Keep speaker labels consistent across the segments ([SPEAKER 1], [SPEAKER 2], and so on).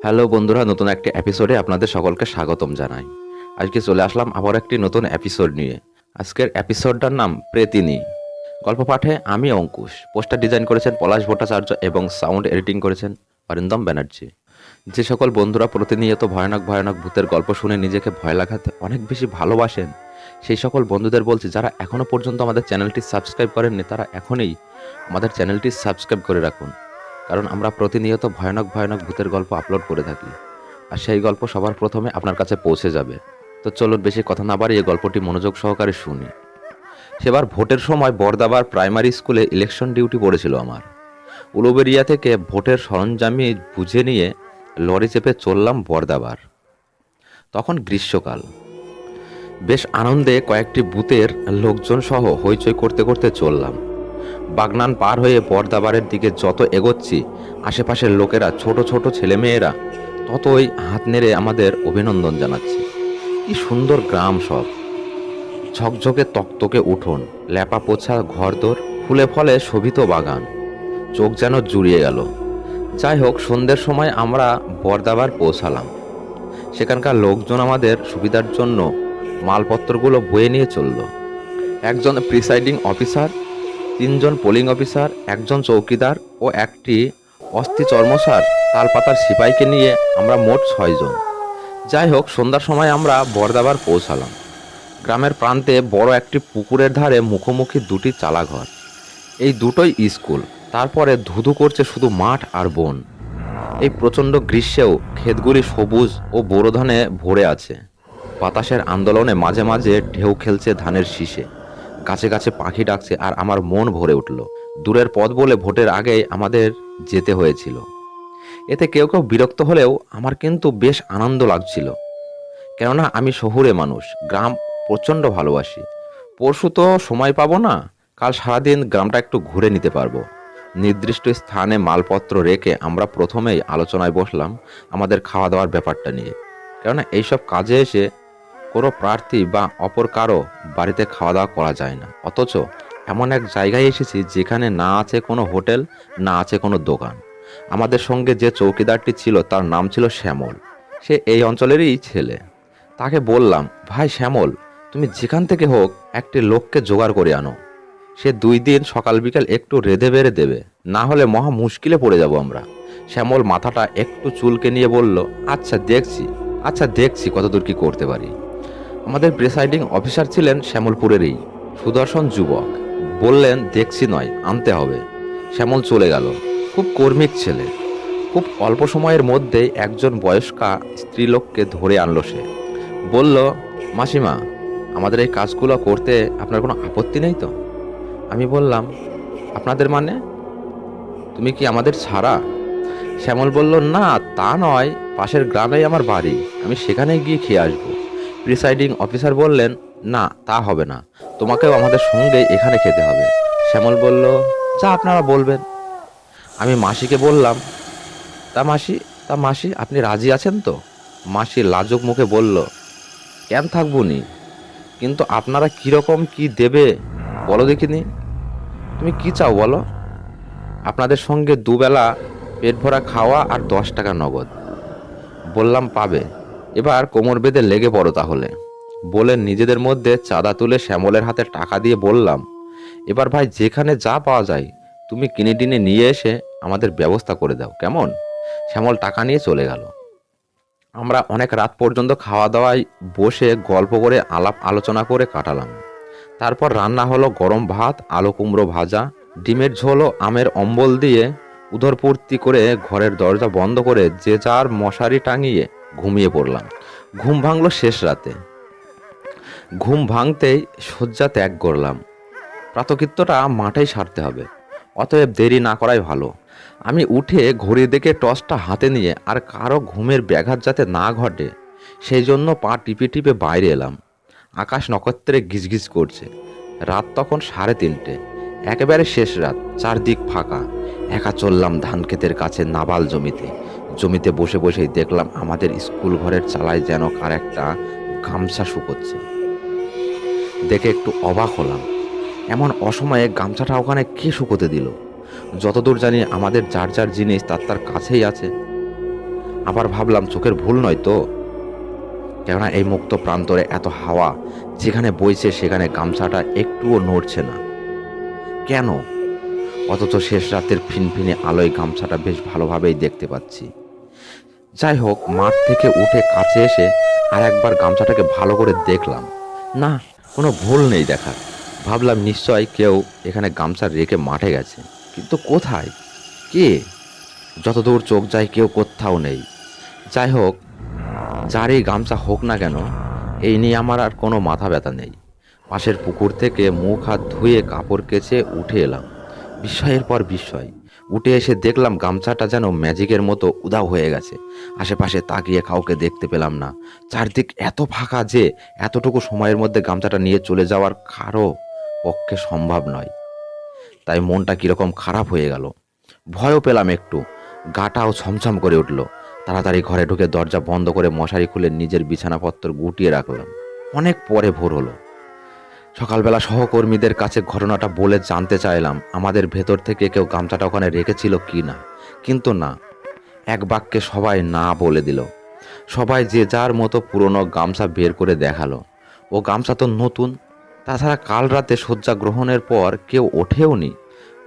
[SPEAKER 1] Hello বন্ধুরা, নতুন একটি এপিসোডে আপনাদের সকলকে স্বাগতম জানাই। আজকে চলে আসলাম আবার একটি নতুন এপিসোড নিয়ে। আজকের এপিসোডটার নাম প্রেতিনী। গল্প পাঠে আমি অঙ্কুশ, পোস্টার ডিজাইন করেছেন পলাশ ভট্টাচার্য এবং সাউন্ড এডিটিং করেছেন অরিন্দম ব্যানার্জি। যে সকল বন্ধুরা প্রতিনিয়ত ভয়ানক ভয়ানক ভূতের গল্প শুনে নিজেকে ভয় লাগাতে অনেক বেশি ভালোবাসেন, সেই সকল বন্ধুদের বলছি যারা এখনও পর্যন্ত আমাদের চ্যানেলটি সাবস্ক্রাইব করেননি তারা এখনই আমাদের চ্যানেলটি সাবস্ক্রাইব করে রাখুন, কারণ আমরা প্রতিনিয়ত ভয়ানক ভয়ানক ভূতের গল্প আপলোড করে থাকি আর সেই গল্প সবার প্রথমে আপনার কাছে পৌঁছে যাবে। তো চলুন বেশি কথা না বাড়িয়ে গল্পটি মনোযোগ সহকারে শুনি। সেবার ভোটের সময় বরদাবার প্রাইমারি স্কুলে ইলেকশন ডিউটি পড়েছিল আমার। উলুবেড়িয়া থেকে ভোটের সরঞ্জামি বুঝে নিয়ে লরি চেপে চললাম বরদাবার। তখন গ্রীষ্মকাল। বেশ আনন্দে কয়েকটি বুথের লোকজন সহ হইচই করতে করতে চললাম। বাগনান পার হয়ে বরদাবারের দিকে যত এগোচ্ছি, আশেপাশের লোকেরা, ছোট ছোট ছেলেমেয়েরা ততই হাত নেড়ে আমাদের অভিনন্দন জানাচ্ছে। কি সুন্দর গ্রাম সব, ঝকঝকে তকতকে উঠোন, ল্যাপা পোছা ঘরদোর, ফুলে ফলে শোভিত বাগান, চোখ যেন জুড়িয়ে গেল। যাই হোক, সন্ধ্যের সময় আমরা বরদাবার পৌঁছালাম। সেখানকার লোকজন আমাদের সুবিধার জন্য মালপত্রগুলো বয়ে নিয়ে চলল। একজন প্রিসাইডিং অফিসার, তিনজন পোলিং অফিসার, একজন চৌকিদার ও একটি অস্থি চর্মসার তালপাতার সিপাইকে নিয়ে আমরা মোট 6 জন। যাই হোক, সন্ধ্যার সময় আমরা বরদাবার পৌঁছালাম। গ্রামের প্রান্তে বড় একটি পুকুরের ধারে মুখোমুখি দুটি চালাঘর, এই দুটোই স্কুল। তারপরে ধুধু করছে শুধু মাঠ আর বন। এই প্রচণ্ড গ্রীষ্মেও ক্ষেতগুলি সবুজ ও বোরো ধানে ভরে আছে। বাতাসের আন্দোলনে মাঝে মাঝে ঢেউ খেলছে ধানের শীষে, গাছে গাছে পাখি ডাকছে, আর আমার মন ভরে উঠল। দূরের পথ বলে ভোটের আগেই আমাদের যেতে হয়েছিল। এতে কেউ কেউ বিরক্ত হলেও আমার কিন্তু বেশ আনন্দ লাগছিল, কেননা আমি শহুরে মানুষ, গ্রাম প্রচণ্ড ভালোবাসি। পরশু তো সময় পাবো না, কাল সারাদিন গ্রামটা একটু ঘুরে নিতে পারবো। নির্দিষ্ট স্থানে মালপত্র রেখে আমরা প্রথমেই আলোচনায় বসলাম আমাদের খাওয়া দাওয়ার ব্যাপারটা নিয়ে, কেননা এইসব কাজে এসে কোনো প্রার্থী বা অপর কারো বাড়িতে খাওয়া দাওয়া করা যায় না। অথচ এমন এক জায়গায় এসেছি যেখানে না আছে কোনো হোটেল, না আছে কোনো দোকান। আমাদের সঙ্গে যে চৌকিদারটি ছিল তার নাম ছিল শ্যামল। সে এই অঞ্চলেরই ছেলে। তাকে বললাম, ভাই শ্যামল, তুমি যেখান থেকে হোক একটি লোককে জোগাড় করে আনো। সে 2 দিন সকাল বিকাল একটু রেঁধে বেড়ে দেবে, না হলে মহা মুশকিলে পড়ে যাব আমরা। শ্যামল মাথাটা একটু চুলকে নিয়ে বলল, আচ্ছা দেখছি কতদূর কি করতে পারি। আমাদের প্রিসাইডিং অফিসার ছিলেন শ্যামলপুরেরই সুদর্শন যুবক। বললেন, দেখছি নয়, আনতে হবে। শ্যামল চলে গেল। খুব কর্মিক ছেলে। খুব অল্প সময়ের মধ্যেই একজন বয়স্কা স্ত্রীলোককে ধরে আনলো সে। বলল, মাসিমা, আমাদের এই কাজগুলো করতে আপনার কোনো আপত্তি নেই তো? আমি বললাম, আপনাদের মানে? তুমি কি আমাদের ছাড়া? শ্যামল বলল, না তা নয়, পাশের গ্রামেই আমার বাড়ি, আমি সেখানে গিয়ে খেয়ে আসবো। প্রিসাইডিং অফিসার বললেন, না তা হবে না, তোমাকেও আমাদের সঙ্গে এখানে খেতে হবে। শ্যামল বলল, যা আপনারা বলবেন। আমি মাসিকে বললাম, তা মাসি আপনি রাজি আছেন তো? মাসি লাজুক মুখে বলল, কেন থাকবো নি, কিন্তু আপনারা কীরকম কি দেবে বলো দেখিনি। তুমি কি চাও বলো? আপনাদের সঙ্গে দুবেলা পেট ভরা খাওয়া আর 10 টাকা নগদ। বললাম, পাবে, এবার কোমর বেঁধে লেগে পড়ো তাহলে। বলে নিজেদের মধ্যে চাঁদা তুলে শ্যামলের হাতে টাকা দিয়ে বললাম, এবার ভাই যেখানে যা পাওয়া যায় তুমি কিনে টিনে নিয়ে এসে আমাদের ব্যবস্থা করে দাও, কেমন? শ্যামল টাকা নিয়ে চলে গেল। আমরা অনেক রাত পর্যন্ত খাওয়া দাওয়ায় বসে গল্প করে আলাপ আলোচনা করে কাটালাম। তারপর রান্না হলো গরম ভাত, আলু কুমড়ো ভাজা, ডিমের ঝোল ও আমের অম্বল দিয়ে উদরপূর্তি করে ঘরের দরজা বন্ধ করে যে যার মশারি টাঙিয়ে ঘুমিয়ে পড়লাম। ঘুম ভাঙল শেষ রাতে। ঘুম ভাঙতেই শয্যা ত্যাগ করলাম। প্রাতকৃত্যটা মাঠেই সারতে হবে, অতএব দেরি না করাই ভালো। আমি উঠে ঘড়ি দেখে টর্চটা হাতে নিয়ে আর কারো ঘুমের ব্যাঘাত যাতে না ঘটে সেই জন্য পা টিপে টিপে বাইরে এলাম। আকাশ নক্ষত্রে গিজগিজ করছে। রাত তখন 3:30, একেবারে শেষ রাত, চারদিক ফাঁকা। একা চললাম ধান ক্ষেতের কাছে নাবাল জমিতে বসে বসেই দেখলাম আমাদের স্কুল ঘরের চালায় যেন কার একটা গামছা শুকোচ্ছে। দেখে একটু অবাক হলাম, এমন অসময়ে গামছাটা ওখানে কে শুকোতে দিল? যতদূর জানি আমাদের যার যার জিনিস তার তার কাছেই আছে। আবার ভাবলাম চোখের ভুল নয় তো, কেননা এই মুক্ত প্রান্তরে এত হাওয়া যেখানে বইছে সেখানে গামছাটা একটুও নড়ছে না কেন? অথচ শেষ রাতের ফিনফিনে আলোয় গামছাটা বেশ ভালোভাবেই দেখতে পাচ্ছি। যাই হোক, মাঠ থেকে উঠে কাছে এসে আর একবার গামছাটাকে ভালো করে দেখলাম। না, কোনো ভুল নেই দেখার। ভাবলাম নিশ্চয় কেউ এখানে গামছা রেখে মাঠে গেছে, কিন্তু কোথায়, কে? যতদূর চোখ যায় কেউ কোথাও নেই। যাই হোক, যারই গামছা হোক না কেন, এই নিয়ে আমার আর কোনো মাথা ব্যথা নেই। পাশের পুকুর থেকে মুখ হাত ধুয়ে কাপড় কেচে উঠে এলাম। বিস্ময়ের পর বিস্ময়। উঠে এসে দেখলাম গামছাটা যেন ম্যাজিকের মতো উধাও হয়ে গেছে। আশেপাশে তাকিয়ে কাউকে দেখতে পেলাম না। চারদিক এত ফাঁকা যে এতটুকু সময়ের মধ্যে গামছাটা নিয়ে চলে যাওয়ার কারো পক্ষে সম্ভব নয়। তাই মনটা কীরকম খারাপ হয়ে গেল। ভয়ও পেলাম একটু, গাটাও ছমছম করে উঠল। তাড়াতাড়ি ঘরে ঢুকে দরজা বন্ধ করে মশারি খুলে নিজের বিছানাপত্র গুটিয়ে রাখলাম। অনেক পরে ভোর হলো। সকালবেলা সহকর্মীদের কাছে ঘটনাটা বলে জানতে চাইলাম আমাদের ভেতর থেকে কেউ গামছাটা ওখানে রেখেছিল কি না, কিন্তু না, এক বাক্যে সবাই না বলে দিল। সবাই যে যার মতো পুরনো গামছা বের করে দেখালো। ও গামছা তো নতুন, তাছাড়া কাল রাতে শয্যা গ্রহণের পর কেউ ওঠেও নি।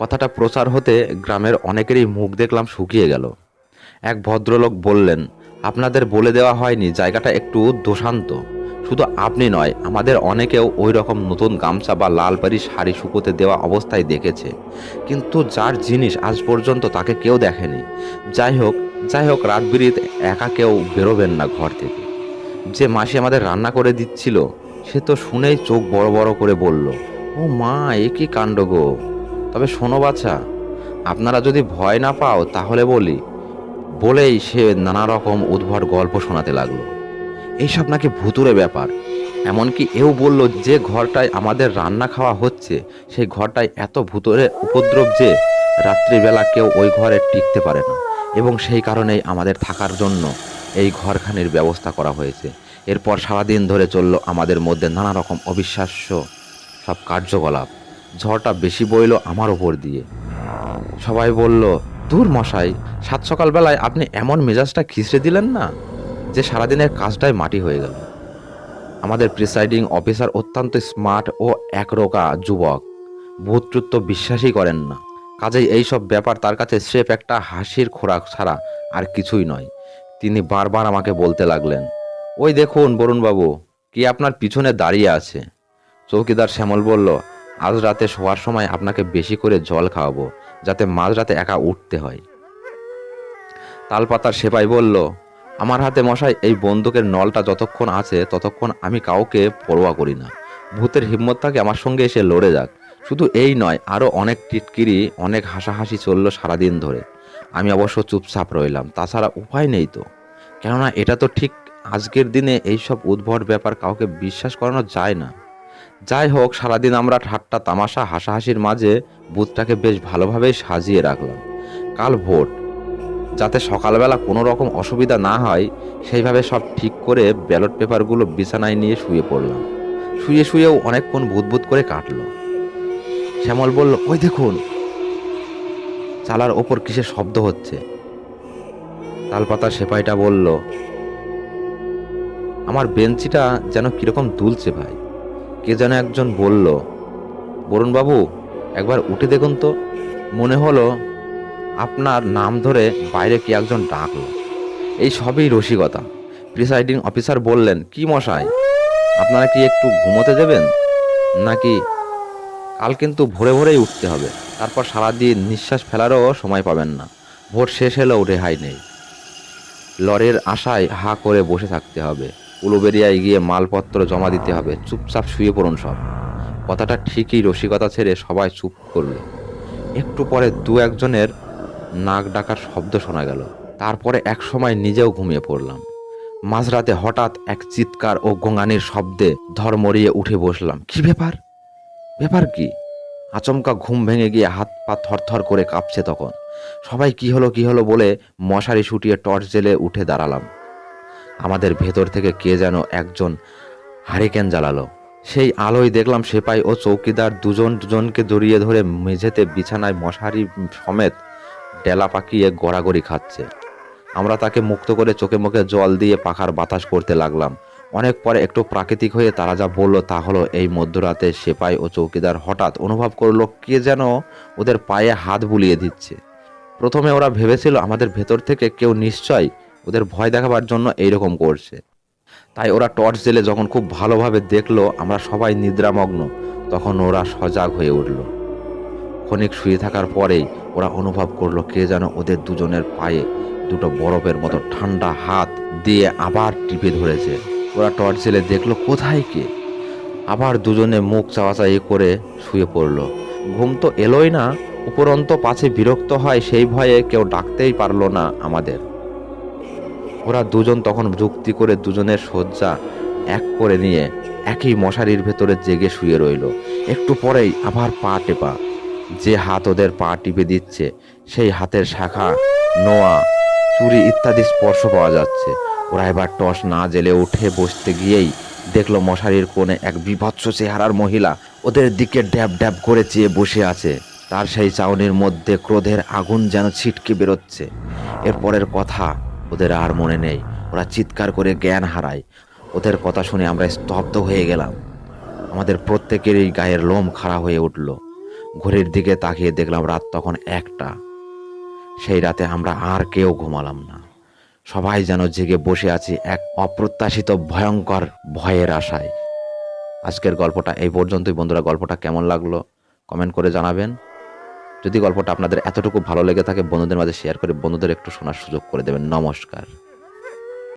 [SPEAKER 1] কথাটা প্রচার হতে গ্রামের অনেকেরই মুখ দেখলাম শুকিয়ে গেল। এক ভদ্রলোক বললেন, আপনাদের বলে দেওয়া হয়নি জায়গাটা একটু দোষান্ত? শুধু আপনি নয়, আমাদের অনেকেও ওই রকম নতুন গামছা বা লাল পাড়ি শাড়ি শুকোতে দেওয়া অবস্থায় দেখেছে, কিন্তু যার জিনিস আজ পর্যন্ত তাকে কেউ দেখেনি। যাই হোক, রাত বিরিত একা কেউ বেরোবেন না ঘর থেকে। যে মাসি আমাদের রান্না করে দিচ্ছিল সে তো শুনেই চোখ বড় বড় করে বলল, ও মা, এ কি কাণ্ড গো! তবে শোনো বাছা, আপনারা যদি ভয় না পাও তাহলে বলি। বলেই সে নানা রকম উদ্ভট গল্প শোনাতে লাগলো। এইসব নাকি ভুতুরে ব্যাপার। এমনকি এও বলল যে ঘরটায় আমাদের রান্না খাওয়া হচ্ছে সেই ঘরটায় এত ভুতুরে উপদ্রব যে রাত্রিবেলা কেউ ওই ঘরে টিকতে পারে না, এবং সেই কারণেই আমাদের থাকার জন্য এই ঘরখানির ব্যবস্থা করা হয়েছে। এরপর সারাদিন ধরে চলল আমাদের মধ্যে নানা রকম অবিশ্বাস্য সব কার্যকলাপ। ঝড়টা বেশি বইল আমার ওপর দিয়ে। সবাই বলল, দূর মশাই, সাত সকালবেলায় আপনি এমন মেজাজটা খিঁচড়ে দিলেন না যে সারাদিনের কাজটাই মাটি হয়ে গেল। আমাদের প্রিসাইডিং অফিসার অত্যন্ত স্মার্ট ও একরোকা যুবক, ভূতটুত তো বিশ্বাসই করেন না। কাজেই এইসব ব্যাপার তার কাছে স্রেফ একটা হাসির খোরাক ছাড়া আর কিছুই নয়। তিনি বারবার আমাকে বলতে লাগলেন, ওই দেখুন বরুণবাবু, কি আপনার পিছনে দাঁড়িয়ে আছে। চৌকিদার শ্যামল বলল, আজ রাতে শোয়ার সময় আপনাকে বেশি করে জল খাওয়াবো, যাতে মাঝরাতে একা উঠতে হয়। তালপাতার সেপাই বলল, আমার হাতে মশাই এই বন্দুকের নলটা যতক্ষণ আছে ততক্ষণ আমি কাউকে পরোয়া করি না। ভূতের হিম্মত থাকে আমার সঙ্গে এসে লড়ে যাক। শুধু এই নয়, আরও অনেক টিটকিরি, অনেক হাসাহাসি চলল সারাদিন ধরে। আমি অবশ্য চুপচাপ রইলাম, তাছাড়া উপায় নেই তো। কেননা এটা তো ঠিক আজকের দিনে এইসব উদ্ভট ব্যাপার কাউকে বিশ্বাস করানো যায় না। যাই হোক, সারাদিন আমরা ঠাট্টা তামাশা হাসাহাসির মাঝে বুথটাকে বেশ ভালোভাবেই সাজিয়ে রাখলাম। কাল ভোট, যাতে সকালবেলা কোনো রকম অসুবিধা না হয় সেইভাবে সব ঠিক করে ব্যালট পেপারগুলো বিছানায় নিয়ে শুয়ে পড়লাম। শুয়েও অনেকক্ষণ ভূতভূত করে কাটলো। শ্যামল বলল, ওই দেখুন, চালার ওপর কিসের শব্দ হচ্ছে। তালপাতার সেপাইটা বলল, আমার বেঞ্চিটা যেন কিরকম দুলছে ভাই। কে যেন একজন বলল, বরুণবাবু, একবার উঠে দেখুন তো। মনে হলো আপনার নাম ধরে বাইরে কে একজন ডাকলো। এই সবই রসিকতা। প্রিসাইডিং অফিসার বললেন, কি মশাই, আপনারা কি একটু ঘুমোতে দেবেন নাকি? কাল কিন্তু ভোরে ভোরেই উঠতে হবে, তারপর সারাদিন নিঃশ্বাস ফেলারও সময় পাবেন না। ভোট শেষ হলেও রেহাই নেই। লরির আশায় হা করে বসে থাকতে হবে, উলুবেরিয়ায় গিয়ে মালপত্র জমা দিতে হবে। চুপচাপ শুয়ে পড়ুন সব। কথাটা ঠিকই, রসিকতা ছেড়ে সবাই চুপ করলো। একটু পরে দু একজনের নাক ডাকার শব্দ শোনা গেল। তারপরে এক সময় নিজেও ঘুমিয়ে পড়লাম। মাঝরাতে হঠাৎ এক চিৎকার ও গোঙানির শব্দে ধড়মড়িয়ে উঠে বসলাম। কি ব্যাপার? ব্যাপার কি? আচমকা ঘুম ভেঙে গিয়ে হাত পা থরথর করে কাঁপছে তখন। সবাই কি হলো বলে মশারি শুটিয়ে টর্চ জেলে উঠে দাঁড়ালাম। আমাদের ভেতর থেকে কে যেন একজন হারিকেন জ্বালালো। সেই আলোয় দেখলাম সেপাই ও চৌকিদার দুজনকে জড়িয়ে ধরে মেঝেতে বিছানায় মশারি সমেত ডেলা পাকিয়ে গড়াগড়ি খাচ্ছে। আমরা তাকে মুক্ত করে চোখে মুখে জল দিয়ে পাখার বাতাস করতে লাগলাম। অনেক পরে একটু প্রাকৃতিক হয়ে তারা যা বলল তা হলো, এই মধ্যরাতে সেপাই ও চৌকিদার হঠাৎ অনুভব করলো কে যেন ওদের পায়ে হাত বুলিয়ে দিচ্ছে। প্রথমে ওরা ভেবেছিল আমাদের ভেতর থেকে কেউ নিশ্চয় ওদের ভয় দেখাবার জন্য এইরকম করছে। তাই ওরা টর্চ জেলে যখন খুব ভালোভাবে দেখলো আমরা সবাই নিদ্রামগ্ন, তখন ওরা সজাগ হয়ে উঠল। ক্ষণিক শুয়ে থাকার পরেই ওরা অনুভব করলো কে যেন ওদের দুজনের পায়ে দুটো বরফের মতো ঠান্ডা হাত দিয়ে আবার টিপে ধরেছে। ওরা টর্চ জেলে দেখলো কোথায় কে। আবার দুজনে মুখ চাওয়াচাই করে শুয়ে পড়লো। ঘুম তো এলোই না, উপরন্ত পাছে বিরক্ত হয় সেই ভয়ে কেউ ডাকতেই পারলো না আমাদের। ওরা দুজন তখন যুক্তি করে দুজনের শয্যা এক করে নিয়ে একই মশারির ভেতরে জেগে শুয়ে রইল। একটু পরেই আবার পা টেপা। যে হাত ওদের পা টিপে দিচ্ছে সেই হাতের শাখা, নোয়া, চুড়ি ইত্যাদি স্পর্শ পাওয়া যাচ্ছে। ওরা এবার টর্চ না জেলে উঠে বসতে গিয়েই দেখলো মশারির কোণে এক বিভৎস চেহারার মহিলা ওদের দিকে ড্যাব ড্যাব করে চেয়ে বসে আছে। তার সেই চাউনির মধ্যে ক্রোধের আগুন যেন ছিটকে বেরোচ্ছে। এরপরের কথা ওদের আর মনে নেই। ওরা চিৎকার করে জ্ঞান হারায়। ওদের কথা শুনে আমরা স্তব্ধ হয়ে গেলাম। আমাদের প্রত্যেকেরই গায়ের লোম খাড়া হয়ে উঠল। ঘড়ির দিকে তাকিয়ে দেখলাম রাত তখন 1টা। সেই রাতে আমরা আর কেউ ঘুমালাম না। সবাই যেন জেগে বসে আছি এক অপ্রত্যাশিত ভয়ঙ্কর ভয়ের আশায়। আজকের গল্পটা এই পর্যন্তই। বন্ধুরা, গল্পটা কেমন লাগলো কমেন্ট করে জানাবেন। যদি গল্পটা আপনাদের এতটুকু ভালো লেগে থাকে বন্ধুদের মাঝে শেয়ার করে বন্ধুদের একটু শোনার সুযোগ করে দেবেন। নমস্কার।